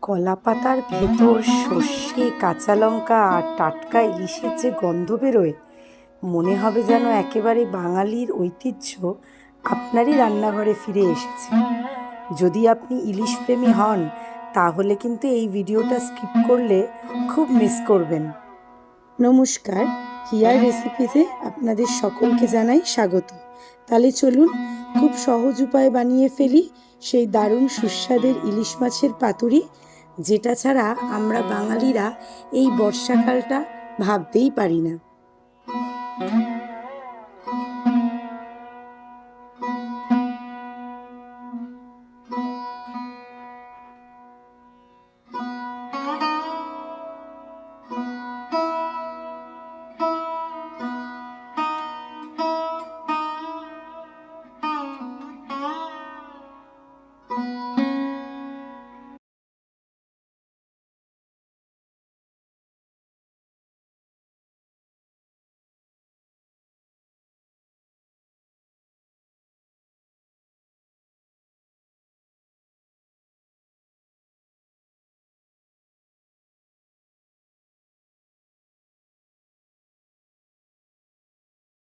কলা পাতার ভেতর সর্ষে, কাঁচা লঙ্কা আর টাটকা ইলিশের যে গন্ধ বেরোয়, মনে হবে যেন একেবারে বাঙালির ঐতিহ্য আপনারই রান্নাঘরে ফিরে এসেছে। যদি আপনি ইলিশ প্রেমী হন, তাহলে কিন্তু এই ভিডিওটা স্কিপ করলে খুব মিস করবেন। নমস্কার, হিয়ার রেসিপিতে আপনাদের সকলকে জানাই স্বাগত। তাহলে চলুন খুব সহজ উপায়ে বানিয়ে ফেলি সেই দারুণ সুস্বাদের ইলিশ মাছের পাতুরি, যেটা ছাড়া আমরা বাঙালিরা এই বর্ষাকালটা ভাবতেই পারি না।